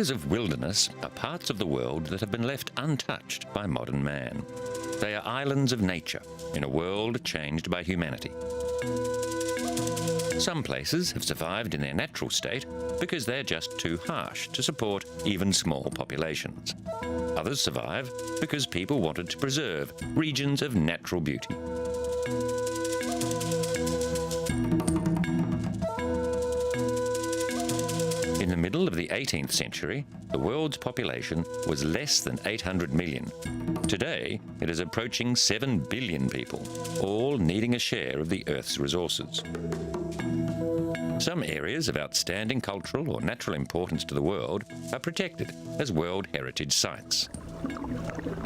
Areas of wilderness are parts of the world that have been left untouched by modern man. They are islands of nature in a world changed by humanity. Some places have survived in their natural state because they're just too harsh to support even small populations. Others survive because people wanted to preserve regions of natural beauty. In the middle of the 18th century, the world's population was less than 800 million. Today, it is approaching 7 billion people, all needing a share of the Earth's resources. Some areas of outstanding cultural or natural importance to the world are protected as World Heritage Sites.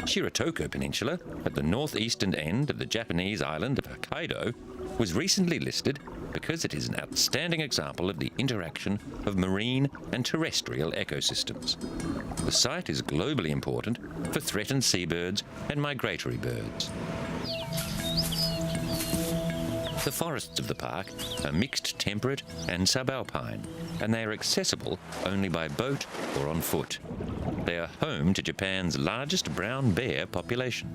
Shiratoko Peninsula, at the northeastern end of the Japanese island of Hokkaido, was recently listed because it is an outstanding example of the interaction of marine and terrestrial ecosystems. The site is globally important for threatened seabirds and migratory birds. The forests of the park are mixed temperate and subalpine, and they are accessible only by boat or on foot. They are home to Japan's largest brown bear population.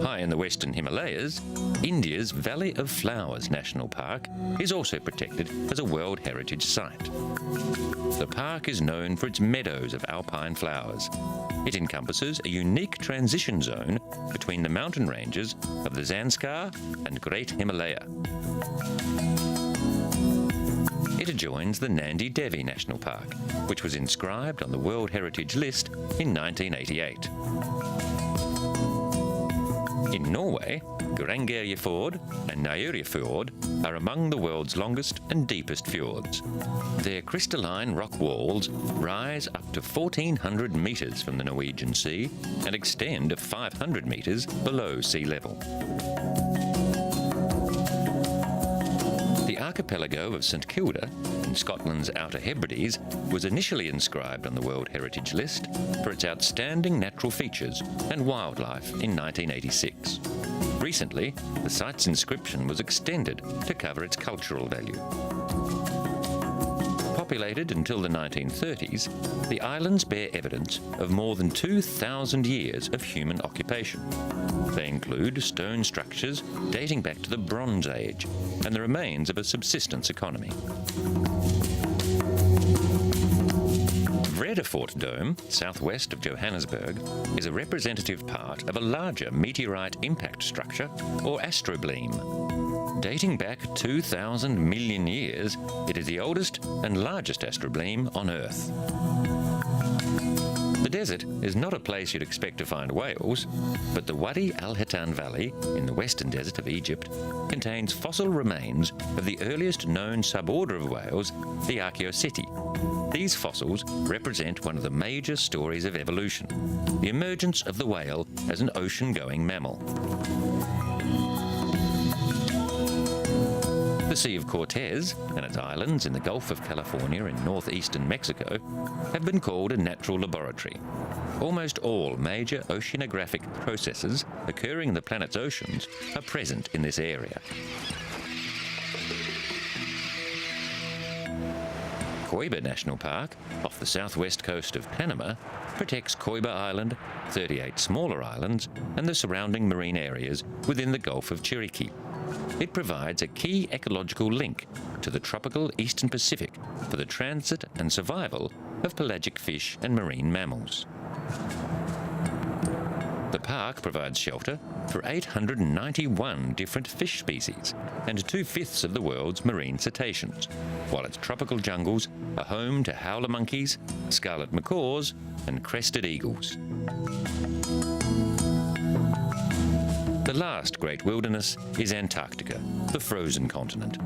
High in the western Himalayas, India's Valley of Flowers National Park is also protected as a World Heritage Site. The park is known for its meadows of alpine flowers. It encompasses a unique transition zone between the mountain ranges of the Zanskar and Great Himalaya. It adjoins the Nandi Devi National Park, which was inscribed on the World Heritage List in 1988. In Norway, Geirangerfjord and Njordfjord are among the world's longest and deepest fjords. Their crystalline rock walls rise up to 1,400 metres from the Norwegian Sea and extend 500 metres below sea level. The archipelago of St Kilda, in Scotland's Outer Hebrides, was initially inscribed on the World Heritage List for its outstanding natural features and wildlife in 1986. Recently, the site's inscription was extended to cover its cultural value. Populated until the 1930s, the islands bear evidence of more than 2,000 years of human occupation. They include stone structures dating back to the Bronze Age and the remains of a subsistence economy. Vredefort Dome, southwest of Johannesburg, is a representative part of a larger meteorite impact structure, or astrobleem. Dating back 2,000 million years, it is the oldest and largest astrobleem on Earth. The desert is not a place you'd expect to find whales, but the Wadi al-Hitan Valley in the western desert of Egypt contains fossil remains of the earliest known suborder of whales, the Archaeoceti. These fossils represent one of the major stories of evolution, the emergence of the whale as an ocean-going mammal. The Sea of Cortez and its islands in the Gulf of California in northeastern Mexico have been called a natural laboratory. Almost all major oceanographic processes occurring in the planet's oceans are present in this area. Coiba National Park, off the southwest coast of Panama, protects Coiba Island, 38 smaller islands, and the surrounding marine areas within the Gulf of Chiriquí. It provides a key ecological link to the tropical eastern Pacific for the transit and survival of pelagic fish and marine mammals. The park provides shelter for 891 different fish species and 2/5 of the world's marine cetaceans, while its tropical jungles are home to howler monkeys, scarlet macaws, and crested eagles. The last great wilderness is Antarctica, the frozen continent.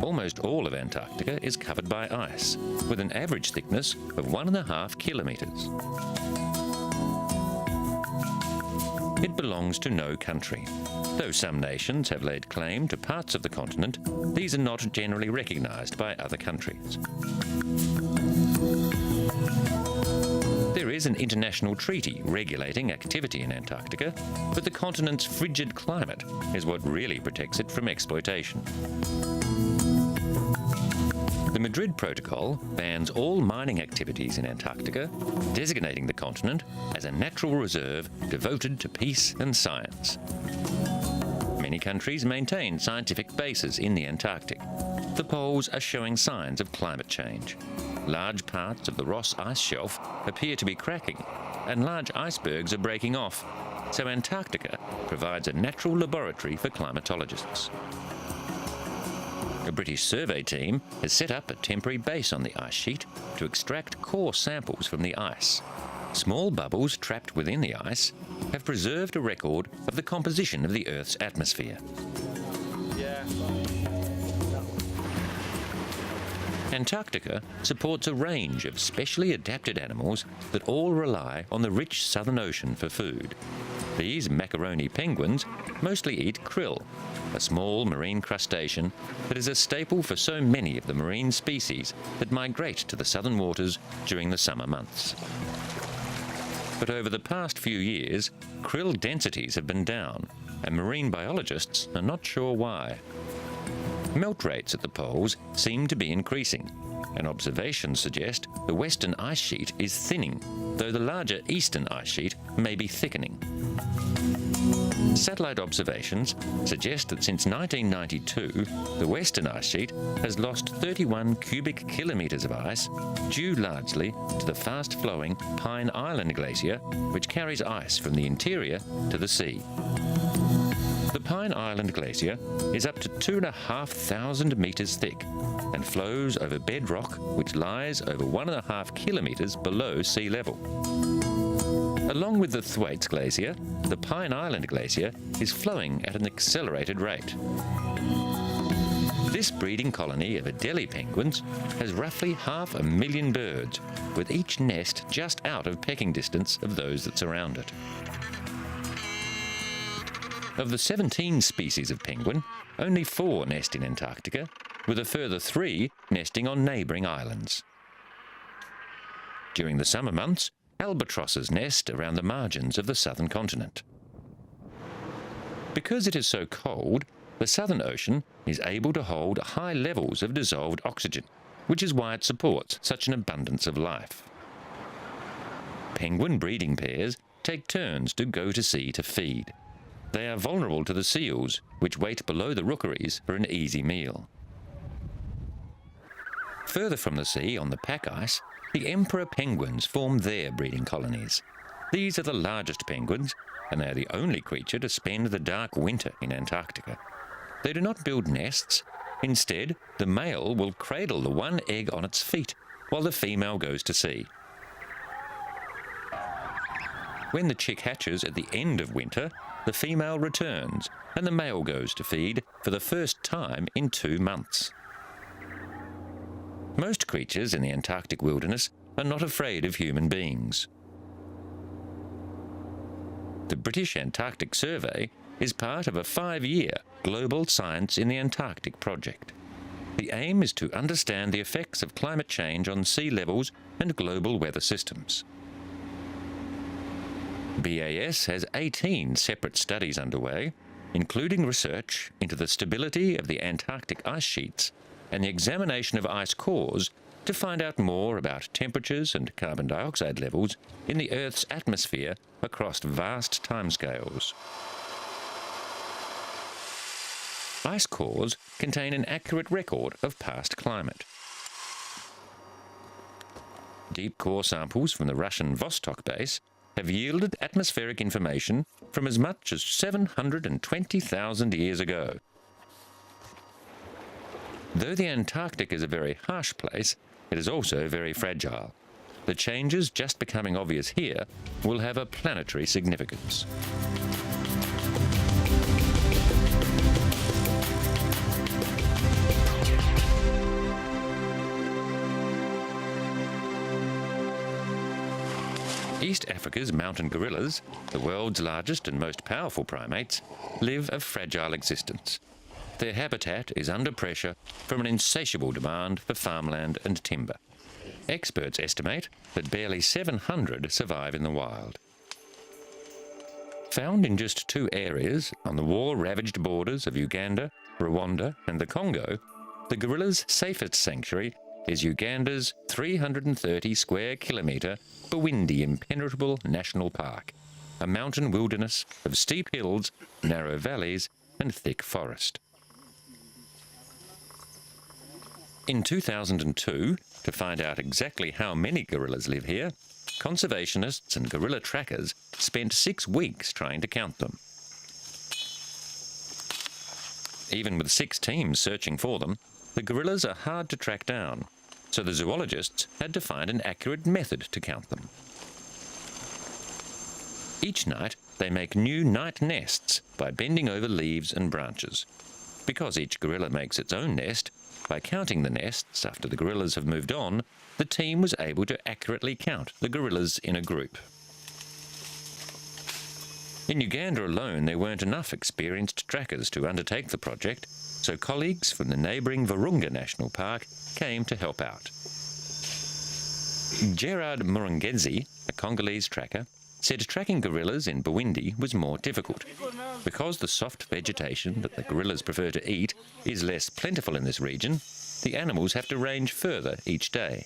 Almost all of Antarctica is covered by ice, with an average thickness of 1.5 kilometres. It belongs to no country. Though some nations have laid claim to parts of the continent, these are not generally recognised by other countries. There is an international treaty regulating activity in Antarctica, but the continent's frigid climate is what really protects it from exploitation. The Madrid Protocol bans all mining activities in Antarctica, designating the continent as a natural reserve devoted to peace and science. Many countries maintain scientific bases in the Antarctic. The poles are showing signs of climate change. Large parts of the Ross Ice Shelf appear to be cracking, and large icebergs are breaking off, so Antarctica provides a natural laboratory for climatologists. A British survey team has set up a temporary base on the ice sheet to extract core samples from the ice. Small bubbles trapped within the ice have preserved a record of the composition of the Earth's atmosphere. Antarctica supports a range of specially adapted animals that all rely on the rich Southern Ocean for food. These macaroni penguins mostly eat krill, a small marine crustacean that is a staple for so many of the marine species that migrate to the southern waters during the summer months. But over the past few years, krill densities have been down, and marine biologists are not sure why. Melt rates at the poles seem to be increasing, and observations suggest the western ice sheet is thinning, though the larger eastern ice sheet may be thickening. Satellite observations suggest that since 1992, the western ice sheet has lost 31 cubic kilometres of ice, due largely to the fast-flowing Pine Island Glacier, which carries ice from the interior to the sea. The Pine Island Glacier is up to 2,500 metres thick and flows over bedrock which lies over 1.5 kilometres below sea level. Along with the Thwaites Glacier, the Pine Island Glacier is flowing at an accelerated rate. This breeding colony of Adelie penguins has roughly 500,000 birds, with each nest just out of pecking distance of those that surround it. Of the 17 species of penguin, only 4 nest in Antarctica, with a further 3 nesting on neighbouring islands. During the summer months, albatrosses nest around the margins of the southern continent. Because it is so cold, the Southern Ocean is able to hold high levels of dissolved oxygen, which is why it supports such an abundance of life. Penguin breeding pairs take turns to go to sea to feed. They are vulnerable to the seals, which wait below the rookeries for an easy meal. Further from the sea, on the pack ice, the emperor penguins form their breeding colonies. These are the largest penguins, and they are the only creature to spend the dark winter in Antarctica. They do not build nests. Instead, the male will cradle the one egg on its feet, while the female goes to sea. When the chick hatches at the end of winter, the female returns, and the male goes to feed for the first time in 2 months. Most creatures in the Antarctic wilderness are not afraid of human beings. The British Antarctic Survey is part of a 5-year Global Science in the Antarctic project. The aim is to understand the effects of climate change on sea levels and global weather systems. BAS has 18 separate studies underway, including research into the stability of the Antarctic ice sheets and the examination of ice cores to find out more about temperatures and carbon dioxide levels in the Earth's atmosphere across vast timescales. Ice cores contain an accurate record of past climate. Deep core samples from the Russian Vostok base have yielded atmospheric information from as much as 720,000 years ago. Though the Antarctic is a very harsh place, it is also very fragile. The changes just becoming obvious here will have a planetary significance. East Africa's mountain gorillas, the world's largest and most powerful primates, live a fragile existence. Their habitat is under pressure from an insatiable demand for farmland and timber. Experts estimate that barely 700 survive in the wild. Found in just 2 areas on the war-ravaged borders of Uganda, Rwanda and the Congo, The gorilla's safest sanctuary is Uganda's 330 square kilometre Bwindi Impenetrable National Park, a mountain wilderness of steep hills, narrow valleys and thick forest. In 2002, to find out exactly how many gorillas live here, conservationists and gorilla trackers spent 6 weeks trying to count them. Even with 6 teams searching for them, the gorillas are hard to track down, so the zoologists had to find an accurate method to count them. Each night, they make new night nests by bending over leaves and branches. Because each gorilla makes its own nest, by counting the nests after the gorillas have moved on, the team was able to accurately count the gorillas in a group. In Uganda alone, there weren't enough experienced trackers to undertake the project, so colleagues from the neighbouring Virunga National Park came to help out. Gerard Murungezi, a Congolese tracker, said tracking gorillas in Bwindi was more difficult. Because the soft vegetation that the gorillas prefer to eat is less plentiful in this region, the animals have to range further each day.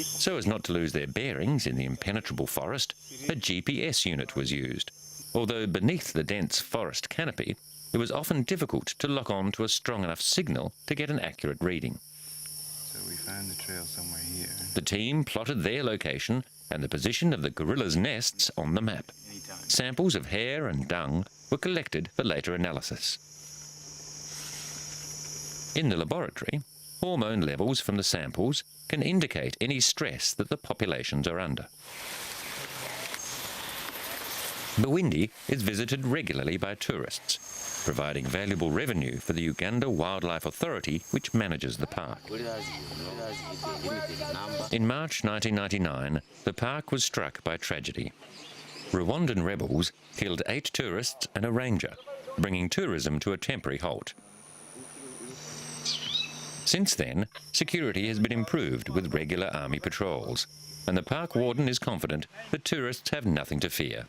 So as not to lose their bearings in the impenetrable forest, a GPS unit was used. Although beneath the dense forest canopy, it was often difficult to lock on to a strong enough signal to get an accurate reading. So we found the trail somewhere here. The team plotted their location and the position of the gorillas' nests on the map. Samples of hair and dung were collected for later analysis. In the laboratory, hormone levels from the samples can indicate any stress that the populations are under. Bwindi is visited regularly by tourists, providing valuable revenue for the Uganda Wildlife Authority, which manages the park. In March 1999, the park was struck by tragedy. Rwandan rebels killed 8 tourists and a ranger, bringing tourism to a temporary halt. Since then, security has been improved with regular army patrols, and the park warden is confident that tourists have nothing to fear.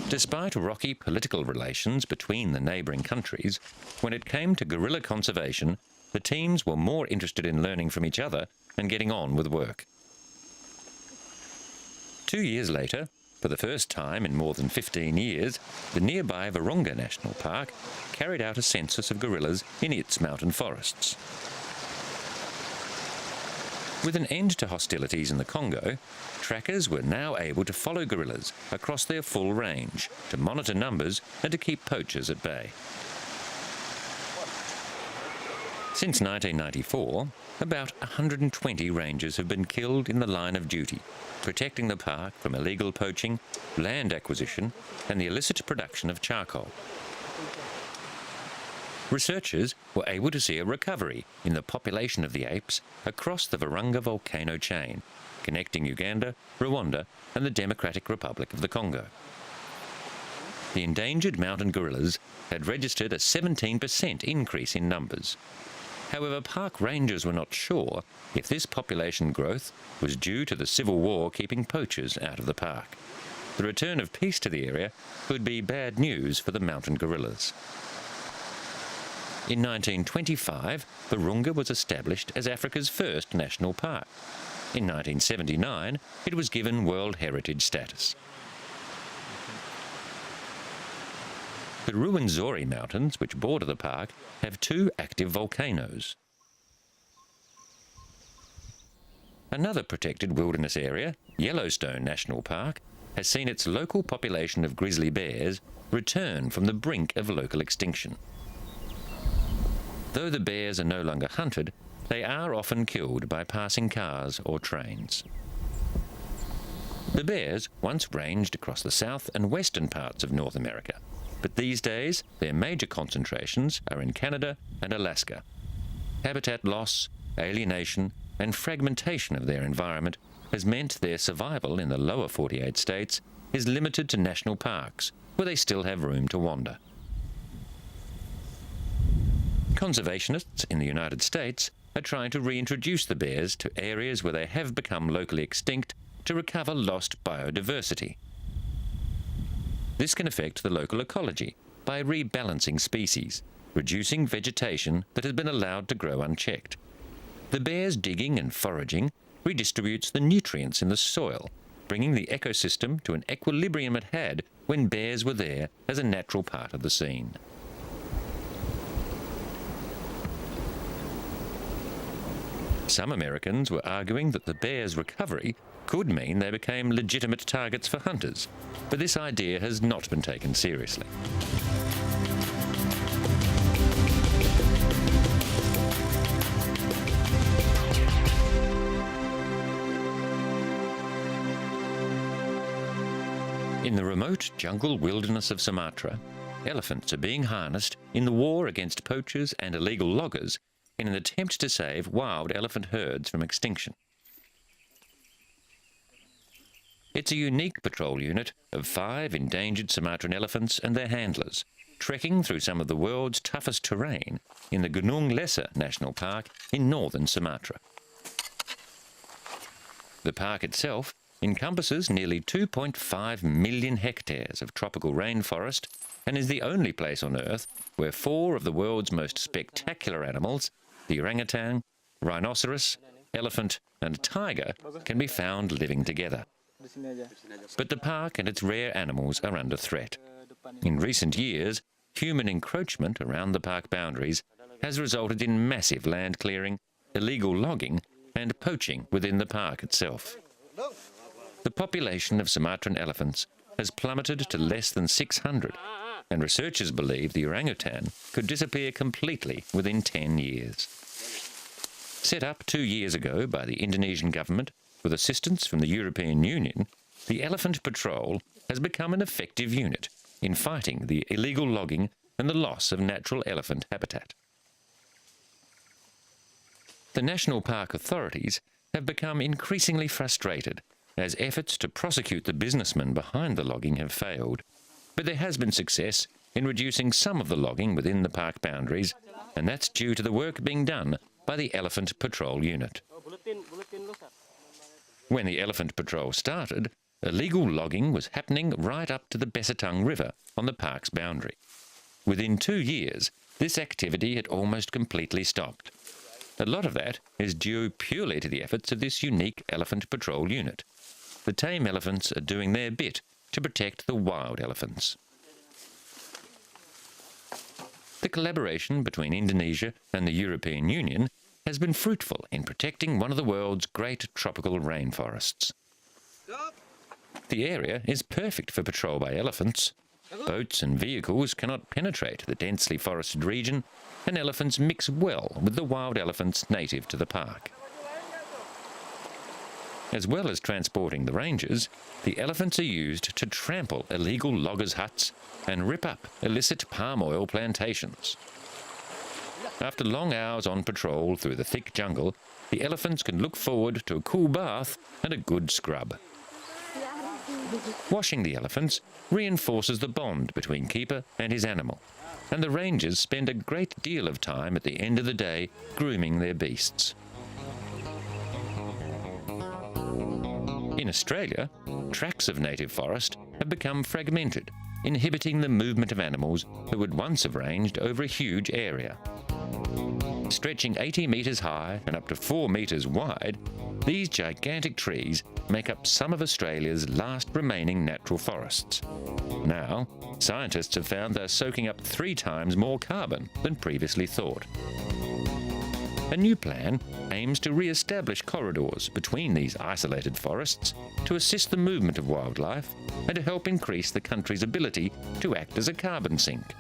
Despite rocky political relations between the neighbouring countries, when it came to gorilla conservation, the teams were more interested in learning from each other and getting on with work. 2 years later, for the first time in more than 15 years, the nearby Virunga National Park carried out a census of gorillas in its mountain forests. With an end to hostilities in the Congo, trackers were now able to follow gorillas across their full range, to monitor numbers and to keep poachers at bay. Since 1994, about 120 rangers have been killed in the line of duty, protecting the park from illegal poaching, land acquisition and the illicit production of charcoal. Researchers were able to see a recovery in the population of the apes across the Virunga volcano chain, connecting Uganda, Rwanda and the Democratic Republic of the Congo. The endangered mountain gorillas had registered a 17% increase in numbers. However, park rangers were not sure if this population growth was due to the civil war keeping poachers out of the park. The return of peace to the area could be bad news for the mountain gorillas. In 1925, Virunga was established as Africa's first national park. In 1979, it was given World Heritage status. The Ruwenzori Mountains, which border the park, have 2 active volcanoes. Another protected wilderness area, Yellowstone National Park, has seen its local population of grizzly bears return from the brink of local extinction. Though the bears are no longer hunted, they are often killed by passing cars or trains. The bears once ranged across the south and western parts of North America, but these days their major concentrations are in Canada and Alaska. Habitat loss, alienation and fragmentation of their environment has meant their survival in the lower 48 states is limited to national parks, where they still have room to wander. Conservationists in the United States are trying to reintroduce the bears to areas where they have become locally extinct to recover lost biodiversity. This can affect the local ecology, by rebalancing species, reducing vegetation that has been allowed to grow unchecked. The bear's digging and foraging redistributes the nutrients in the soil, bringing the ecosystem to an equilibrium it had when bears were there as a natural part of the scene. Some Americans were arguing that the bear's recovery could mean they became legitimate targets for hunters, but this idea has not been taken seriously. In the remote jungle wilderness of Sumatra, elephants are being harnessed in the war against poachers and illegal loggers in an attempt to save wild elephant herds from extinction. It's a unique patrol unit of 5 endangered Sumatran elephants and their handlers, trekking through some of the world's toughest terrain in the Gunung Lesser National Park in northern Sumatra. The park itself encompasses nearly 2.5 million hectares of tropical rainforest and is the only place on Earth where 4 of the world's most spectacular animals, the orangutan, rhinoceros, elephant and tiger, can be found living together. But the park and its rare animals are under threat. In recent years, human encroachment around the park boundaries has resulted in massive land clearing, illegal logging and poaching within the park itself. The population of Sumatran elephants has plummeted to less than 600, and researchers believe the orangutan could disappear completely within 10 years. Set up 2 years ago by the Indonesian government with assistance from the European Union, the Elephant Patrol has become an effective unit in fighting the illegal logging and the loss of natural elephant habitat. The national park authorities have become increasingly frustrated as efforts to prosecute the businessmen behind the logging have failed, but there has been success in reducing some of the logging within the park boundaries, and that's due to the work being done by the Elephant Patrol unit. When the Elephant Patrol started, illegal logging was happening right up to the Besatang River on the park's boundary. Within 2 years, this activity had almost completely stopped. A lot of that is due purely to the efforts of this unique Elephant Patrol unit. The tame elephants are doing their bit to protect the wild elephants. The collaboration between Indonesia and the European Union has been fruitful in protecting one of the world's great tropical rainforests. The area is perfect for patrol by elephants. Boats and vehicles cannot penetrate the densely forested region, and elephants mix well with the wild elephants native to the park. As well as transporting the rangers, the elephants are used to trample illegal loggers' huts and rip up illicit palm oil plantations. After long hours on patrol through the thick jungle, the elephants can look forward to a cool bath and a good scrub. Washing the elephants reinforces the bond between keeper and his animal, and the rangers spend a great deal of time at the end of the day grooming their beasts. In Australia, tracts of native forest have become fragmented, inhibiting the movement of animals that would once have ranged over a huge area. Stretching 80 metres high and up to 4 metres wide, these gigantic trees make up some of Australia's last remaining natural forests. Now, scientists have found they're soaking up 3 times more carbon than previously thought. A new plan aims to re-establish corridors between these isolated forests to assist the movement of wildlife and to help increase the country's ability to act as a carbon sink.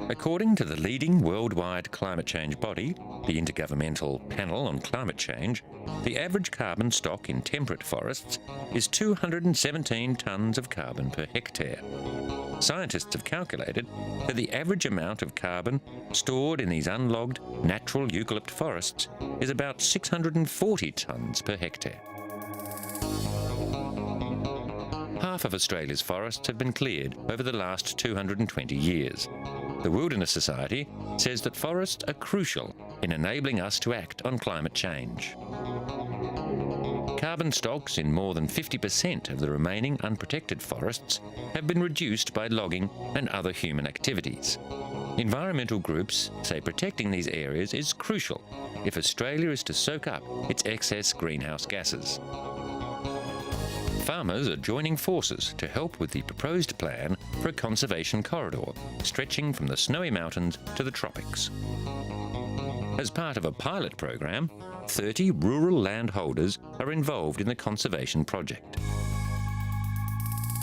According to the leading worldwide climate change body, the Intergovernmental Panel on Climate Change, the average carbon stock in temperate forests is 217 tonnes of carbon per hectare. Scientists have calculated that the average amount of carbon stored in these unlogged natural eucalypt forests is about 640 tonnes per hectare. Half of Australia's forests have been cleared over the last 220 years. The Wilderness Society says that forests are crucial in enabling us to act on climate change. Carbon stocks in more than 50% of the remaining unprotected forests have been reduced by logging and other human activities. Environmental groups say protecting these areas is crucial if Australia is to soak up its excess greenhouse gases. Farmers are joining forces to help with the proposed plan for a conservation corridor stretching from the Snowy Mountains to the tropics. As part of a pilot program, 30 rural landholders are involved in the conservation project.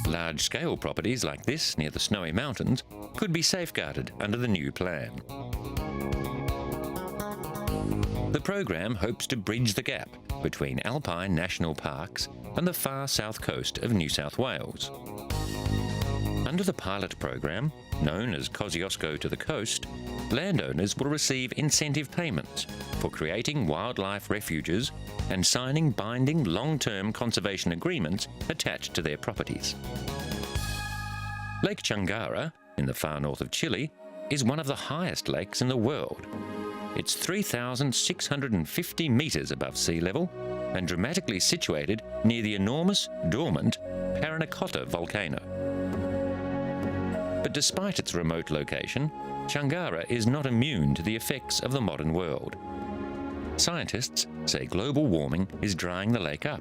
Large-scale properties like this near the Snowy Mountains could be safeguarded under the new plan. The program hopes to bridge the gap between alpine national parks and the far south coast of New South Wales. Under the pilot program, known as Kosciuszko to the Coast, landowners will receive incentive payments for creating wildlife refuges and signing binding long-term conservation agreements attached to their properties. Lake Changara, in the far north of Chile, is one of the highest lakes in the world. It's 3,650 metres above sea level and dramatically situated near the enormous, dormant Parinacota volcano. But despite its remote location, Changara is not immune to the effects of the modern world. Scientists say global warming is drying the lake up,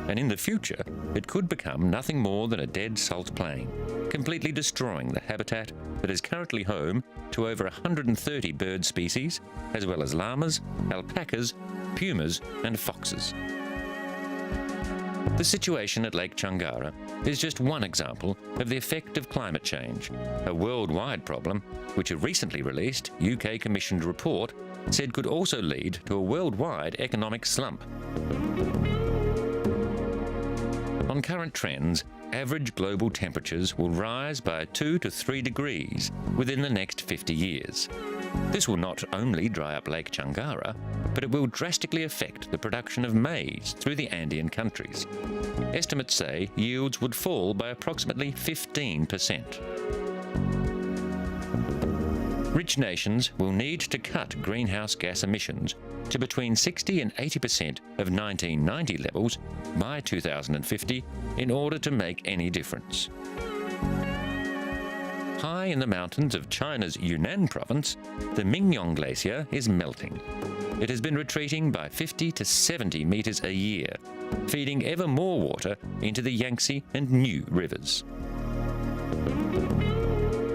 and in the future it could become nothing more than a dead salt plain, completely destroying the habitat that is currently home to over 130 bird species, as well as llamas, alpacas, pumas and foxes. The situation at Lake Changara is just one example of the effect of climate change, a worldwide problem which a recently released UK-commissioned report said could also lead to a worldwide economic slump. On current trends, average global temperatures will rise by 2 to 3 degrees within the next 50 years. This will not only dry up Lake Changara, but it will drastically affect the production of maize through the Andean countries. Estimates say yields would fall by approximately 15%. Rich nations will need to cut greenhouse gas emissions to between 60 and 80% of 1990 levels by 2050 in order to make any difference. High in the mountains of China's Yunnan province, the Mingyong Glacier is melting. It has been retreating by 50 to 70 metres a year, feeding ever more water into the Yangtze and New rivers.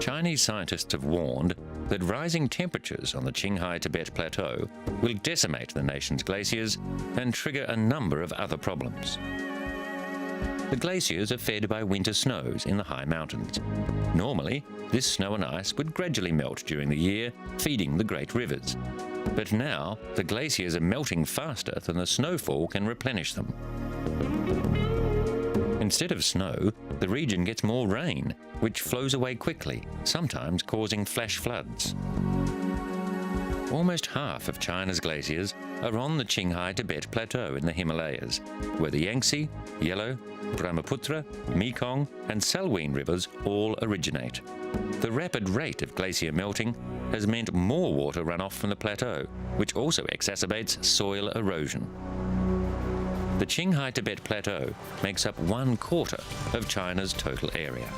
Chinese scientists have warned that rising temperatures on the Qinghai Tibet Plateau will decimate the nation's glaciers and trigger a number of other problems. The glaciers are fed by winter snows in the high mountains. Normally, this snow and ice would gradually melt during the year, feeding the great rivers. But now, the glaciers are melting faster than the snowfall can replenish them. Instead of snow, the region gets more rain, which flows away quickly, sometimes causing flash floods. Almost half of China's glaciers are on the Qinghai Tibet Plateau in the Himalayas, where the Yangtze, Yellow, Brahmaputra, Mekong and Salween rivers all originate. The rapid rate of glacier melting has meant more water runoff from the plateau, which also exacerbates soil erosion. The Qinghai Tibet Plateau makes up 1/4 of China's total area.